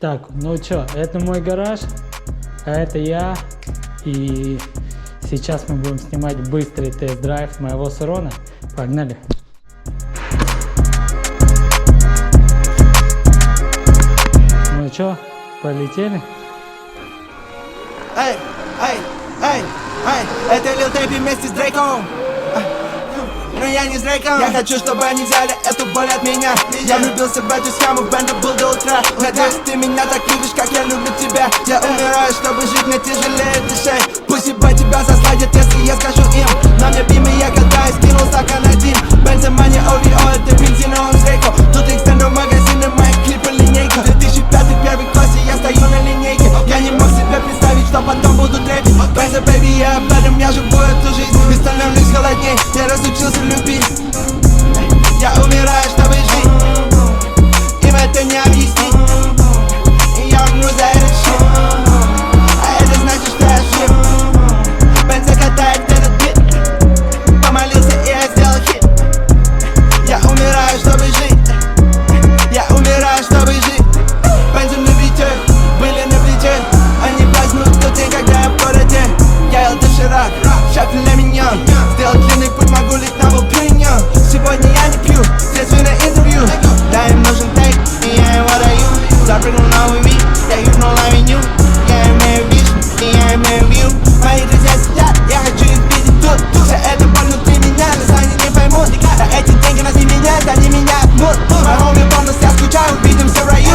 Так, ну чё, это мой гараж, а это я. И сейчас мы будем снимать быстрый тест-драйв моего sur-рона. Погнали! Ну чё, полетели? Эй, эй, эй, эй, это Lil Baby вместе с Дрейком. Но я не с Дрейком. Я хочу, чтобы они взяли эту боль от меня. Я влюбился в эту схему, в бенда был до утра. Надеюсь, ты меня так любишь, как я люблю тебя. Я умираю, чтобы жить, мне тяжелее дышать. Пусть ебать тебя засладят, если я скажу им. На мне бимы, я катаюсь, кинул стакан один. Бензема не OVO, это бензин, он с Дрейко. Тут экстенду магазины, мои клипы линейка. 2005 первый классе, я стою на линейке. Я не мог себе представить, что потом буду третий. Бенза, бэйби, я об этом, я живу эту жизнь. И становлюсь холодней, я разучился любить. Я умираю, чтобы жить. Им это не объяснить. И я умру за этот shit. А это значит, что я жив. Бенза катает этот бит. Помолился и я сделал хит. Я умираю, чтобы жить. Я умираю, чтобы жить. Бенза на бите, были на плите. Они празднуют тот день, когда я в городе. Я ел доширак, шаг для меня. Сделал длинный путь, могу лить на волпринья. Сегодня я не пью, следственное интервью. Да, им нужен тейк, и я им отдаю. Запрыгнул на мой вид, я юрнул на меню. Я имею вижу, и я имею вью. Мои друзья сидят, я хочу их видеть тут. Вся эта боль внутри меня, но они не поймут. Да эти деньги нас не меняют, они меняют мут. Мой хоми бонус, я скучаю, увидимся в раю.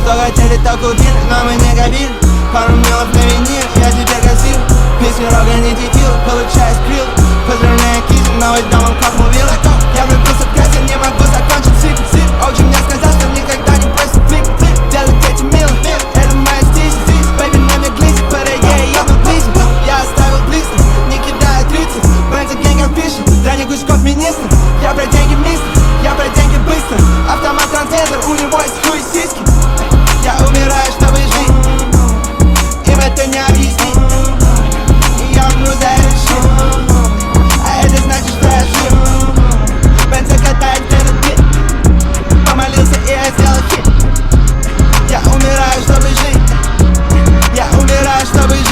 Что хотели, то купили, но мы не габили. Пару милов на винил, я тебе гасил. Песню рога не тетил, получаю скрил. Поздравляю кизм, новый дом, он как мувил. Я влюбился в грязь, я не могу закончить сип. Оджи мне сказал, что никогда не бросит флип. Делать эти милы, это моя стиль. Бэйби на мне глизит, я еду близко. Я оставил близко, не кидая 30. Бенза генгер пишет, ранний Гуськов министр. Я про деньги мистер, я про деньги быстро. Автомат трансцендер, у него есть хуй сиськи. Я умираю, чтобы жить. Им это не объяснить. И я умру за этот shit. А это значит, что я жив. Бенза катает этот бит. Помолился и я сделал хит. Я умираю, чтобы жить. Я умираю, чтобы жить.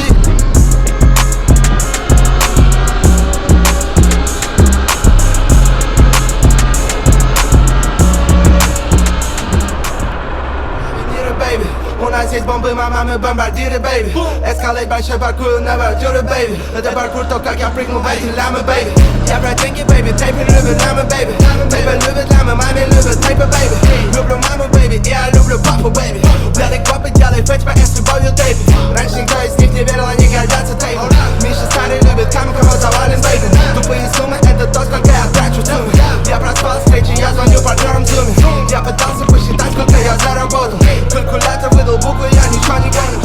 У нас есть бомбы, мама, мы бомбардиры, бэйби. Эскалейт большой паркую на бордюры, бэйби. Это паркур, то как я прыгнул в эти лямы, бэйби. Я про деньги, бэйби, тейпы любят лямы, бэйби. Тейпы любят лямы, маме любят тейпы, бэйби. Люблю маму, бэйби, и я люблю папу, бэйби. Делай копы, делай фэтч, с любовью, тейпи. Раньше никто из них не верил, они гордятся тейпом. Миша старый любит каму, кого завален, бэйби. Тупые суммы, это то, сколько я трачу в сумме. Я проспал встречи, я звоню партнерам в зуме. Я пытался посчитать, сколько я заработал. Калькулятор выдал буквы, я ничего не понял.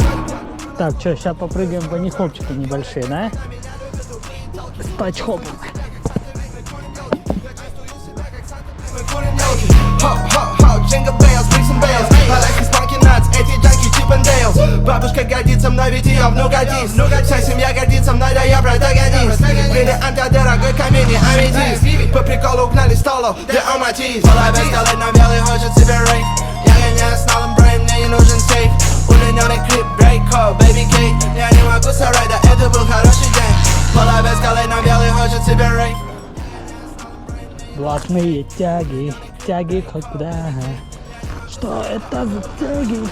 Так, что, сейчас попрыгаем по нихопчику небольшие, да? С патчхопом. Бабушка гордится мной, ведь ее внук один. Вся семья гордится мной, да я протагонист. Бриллианты от дорогой камень, аметист. По приколу угнали столу, да оматист. Половец столет на белый, хочет себе рейв. Я гоняю с налом брейм, мне не нужен сейф. Удлиненный клип, брейко, бэйби кейт. Я не могу соврать, да это был хороший день. Половец столет на белый, хочет себе рейв. Блатные тяги, тяги хоть куда. Что это за тяги?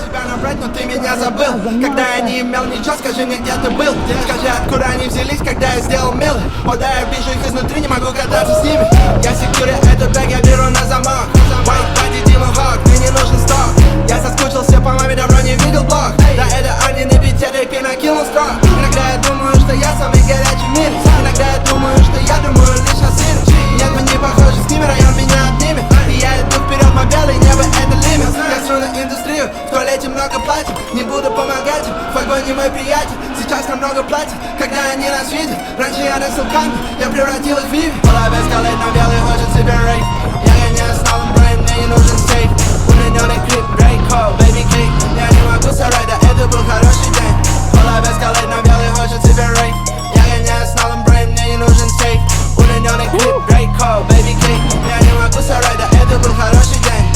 Тебя набрать, но ты меня забыл. Когда я не имел ничего, скажи мне, где ты был. Скажи, откуда они взялись, когда я сделал милы. О, да, я вижу их изнутри, не могу кататься с ними. Я секьюри, этот бэг я беру на замок. White body, Дима Хок, мне не нужен сток. Я соскучился по маме, давно не видел блог. Да, это они на бите, рэпи накинул строк. Иногда я думаю, что я самый горячий в мире. Иногда я думаю, что я думаю лишь о сыне. Нет, мы не похожи с ними, район меня обнимет. И я иду вперед, мой белый небо, это лимит. Я сру на индустрию, в туалете много платят. Не буду помогать им, в вагоне мой приятель. Сейчас намного платят, когда они нас видят. Раньше я носил камни, я превратил их в виви. Половец столет на белый, хочет себе рейв. Я гоняю с налом брейм, мне не нужен сейф. Удлиненный клип, брейко, бэйби кейт. Я не могу соврать, да это был хороший день. Половец столет на белый, хочет себе рейв. Я гоняю с налом брейм, мне не нужен сейф. Удлиненный клип, брейко, бэйби кейт. Я не могу соврать, да это был хороший день.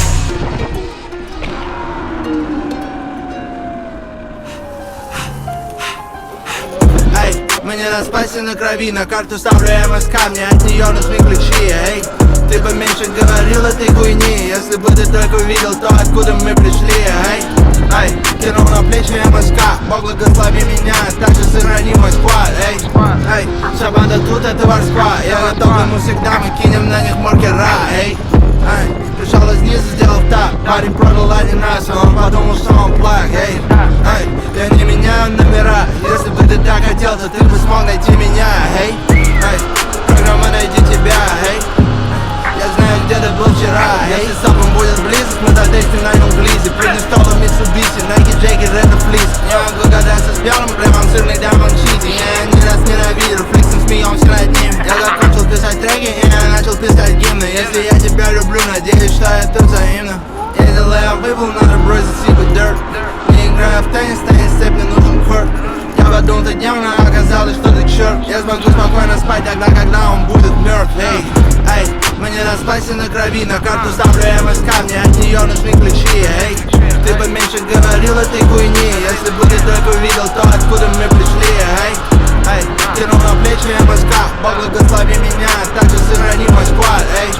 распасся на крови, на карту ставлю МСК, мне от нее нужны ключи, эй. Ты бы меньше говорил этой хуйни, если бы ты только увидел то, откуда мы пришли, эй. Эй, кинул на плечи МСК, Бог благослови меня, также сохрани мой сквад, эй. Эй, вся банда тут это ворсква, я готов к нему всегда, мы кинем на них маркера, эй. Эй, пришел из низа, сделал так, парень продал один раз, а он подумал, что он плаг, эй. Эй, я не меняю номера, если бы ты так хотел, то ты бы смог найти меня, эй. Эй, программа найди тебя, эй. Я знаю, где ты был вчера, если с тобой будет близость, мы дотестим на нем глизе. Прыгни столом Mitsubishi, Nike Jacket, это флис. Я могу гадаться с белым хлебом, сырный дамон чизи. Я не раз ненавидел, фликсом смеемся над ним. Я закончил писать треки, и я начал писать гимны. Если я тебя люблю, надеюсь, что это взаимно. Если я выпал, надо бросить себе dirt. Не играю в теннис, цепь, мне нужен корт. Я подумал, ты днем, но оказалось, что ты черт. Я смогу спокойно спать тогда, когда он будет мертв, эй. Эй, мы не распасся на крови, на карту ставлю МСК, мне от нее нужны ключи, эй. Ты бы меньше говорил этой хуйни, если бы ты только увидел то, откуда мы пришли, эй. Эй, кинул на плечи МСК, Бог благослови меня, также сохрани мой сквад, эй.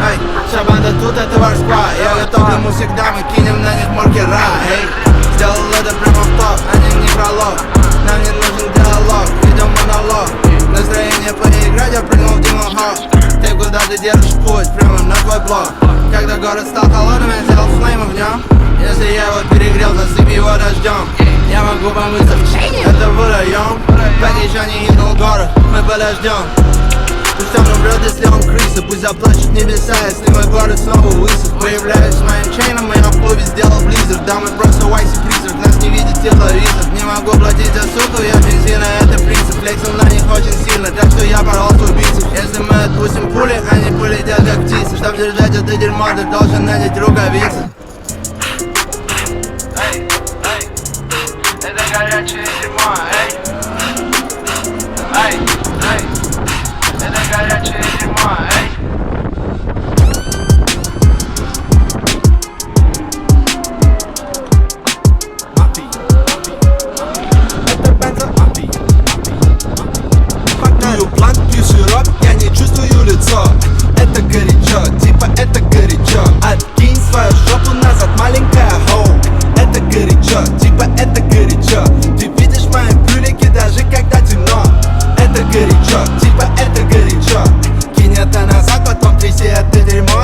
Эй, вся банда тут это ворсква, я готов к нему всегда, мы кинем на них маркера, эй. Сделал это прямо в топ, на них не пролог, нам не нужен диалог, видео монолог. Настроение поиграть, я прыгнул в Demon Hawk. Ты куда ты держишь путь, прямо на твой блок. Когда город стал холодным, я сделал флеймы в нем. Если я его перегрел, засыпь его дождем. Я могу помыться в чайне, это водоем. Пока еще не гинул город, мы подождем. Пусть он умрет, если он крыса, пусть заплачут небеса, если мой город снова высох. Появляюсь с моим чейном, и на вплыве сделал близзард. Да, мы просто вайси призрак, нас не видит тепловизор. Не могу платить за суку, я бензина, это принцип. Флексил на них очень сильно, так что я порол свой бицепс. Если мы отпустим пули, они полетят как птицы. Чтоб держать это дерьмо, ты должен надеть рукавицы. Эй, эй, это горячее дерьмо, эй. Эй, эй, это горячее дерьмо, эй. Пакую план, пью сироп, я не чувствую лицо. Это горячо, типа это горячо. Откинь свою жопу назад, маленькая хоу. Это горячо, типа это горячо. Ты видишь мои брюлики даже когда темно. Это горячо, типа это горячо. Кинь это назад, потом тряси это дерьмо.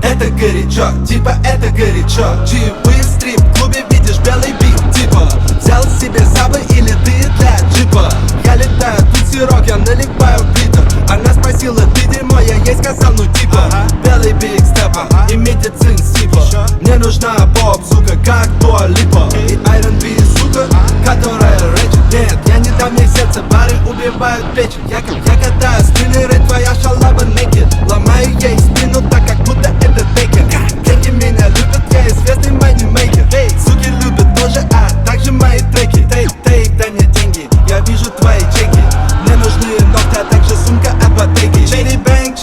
Это горячо, типа это горячо. Чаевые в стрип-клубе, видишь белый бит, типа взял себе забы или ты для джипа. Я летаю, тут сирок, я наливаю битер. Она спросила, ты дерьмо, я ей сказал, ну типа белый биг степа и медицин сипа. Мне нужна поп, сука, как Дуа Липа. И R&B, сука, которая рэчет. Нет, я не дам ей сердце, бары убивают печень. Я катаю спиннеры, твоя шалава naked. Ломаю ей спину так, как будто это тейкен. Деньги меня любят, я известный манimейкер. Суки любят тоже, а также мои треки. Тейк, дай мне деньги, я вижу твои чеки. Мне нужны ногти, а также сумка от ботеки. Чири бэнг,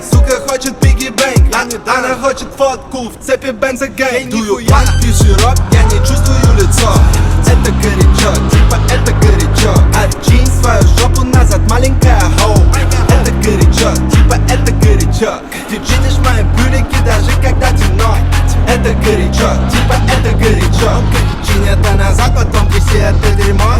сука хочет пиги бэнг. Она хочет фотку в цепи бензогэнг. Дую план, пью сироп, я не чувствую лицо. Это горячо, типа это горячо. Откинь свою жопу назад, маленькая хоу. Это горячо, типа это горячо. Ты видишь мои брюлики даже когда темно. Это горячо, типа это горячо. Кинь это назад, потом тряси это дерьмо.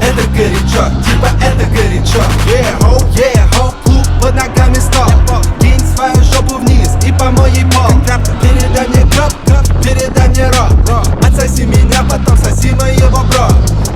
Это горячо, типа это горячо. Yeah ho, клуб под ногами стоп. Кинь свою жопу вниз и помой ей пол. Передай мне кроп, передай мне рок. Отсоси меня, потом соси моего бро.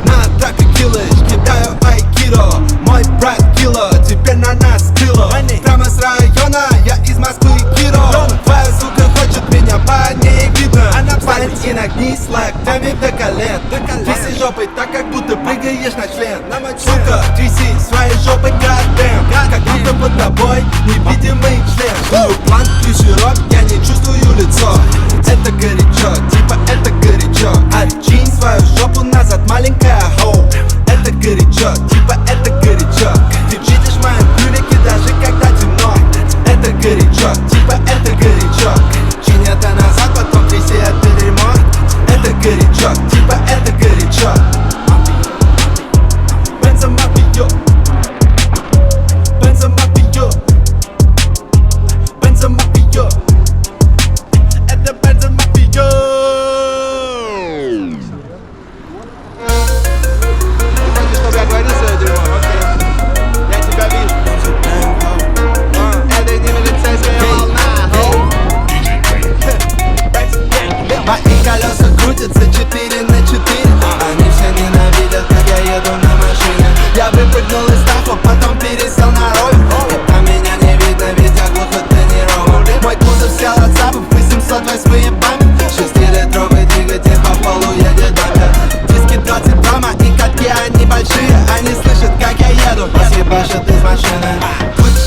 На атаку киллэш, кидаю айкидо. Мой брат киллер, теперь на нас крыло. Прямо с района, я из Москвы кидо. Твоя сука хочет меня, по ней видно. Парень нагни с локтями до колен. Тряси жопой так, как будто прыгаешь на член. Сука, тряси своей жопой, goddamn. Как будто под тобой невидимый член. Дую план, пью сироп, я не чувствую лицо. Это горячо, типа это горячо. Откинь свою жопу назад, маленькая хоу. Это горячо, типа это горячо. Ты видишь мои брюлики даже когда темно. Это горячо, типа это горячо. Кинь это назад, потом тряси это дерьмо. Это горячо, типа это горячо. Бензомафия. крутится 4×4. Они все ненавидят, как я еду на машине. Я выпрыгнул из Тахо, потом пересел на roue. И там меня не видно, ведь я глухо тренирован. Мой кузов сел от запов, 808 бампер. 6-литровый двигатель по полу едет бампер. Диски 20 дома и катки, они большие. Они слышат, как я еду, съебашат из машины.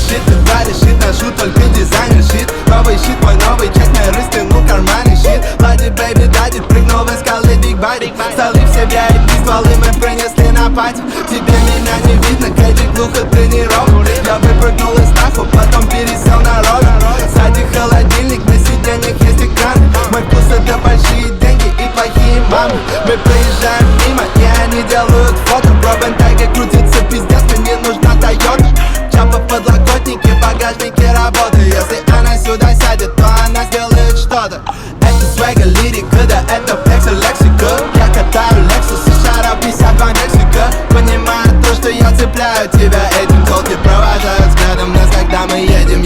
Щит, ты варишь щит, ношу только дизайнер щит. Новый щит, мой новый чек, мои растянул карманы щит. Лади, бэйби, дади, прыгнул в эскалы, биг бади. Столы все VIP, стволы мы принесли на пати. Тебе меня не видно, Кэдди глухо тренирован. Я выпрыгнул из Тахо, потом пересел на роуле. Сзади холодильник, на сиденьях есть экран. Мой вкус это большие деньги и плохие мамы. Мы проезжаем мимо, и они делают фото. Пробентайга крутится пиздец, мне не нужна Тойота. Чапа в подлокотнике, в багажнике работы. Если она сюда сядет, то она сделает что-то. Это свега, лирика, да это флекс и лексика. Я катаю Lexus и шара 52 Мексика. Понимаю то, что я цепляю тебя этим. Толки провожают взглядом нас, когда мы едем.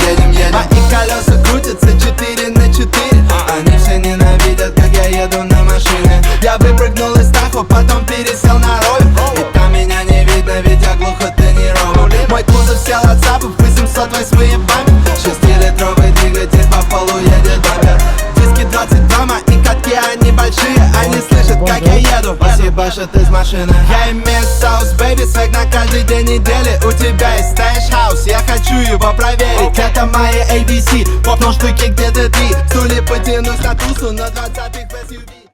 Мои колеса крутятся 4×4. Они все ненавидят, как я еду на машине. Я выпрыгнул из Тахо, потом пересел на roue. И там меня не видно, ведь я глухо тренирован. Мой кузов сел от запов, 808 бампер. 6-литровый двигатель по полу едет бампер. Диски 20 дома и катки, они большие. Они слышат, как я еду, съебашат из машины. Я имею соус, бэйби, свек на каждый день недели. У тебя есть стэш хаус, я хочу его проверить. Это мои ABC, поп, но штуки где-то 3. Стулья потянусь на тусу на 20-х.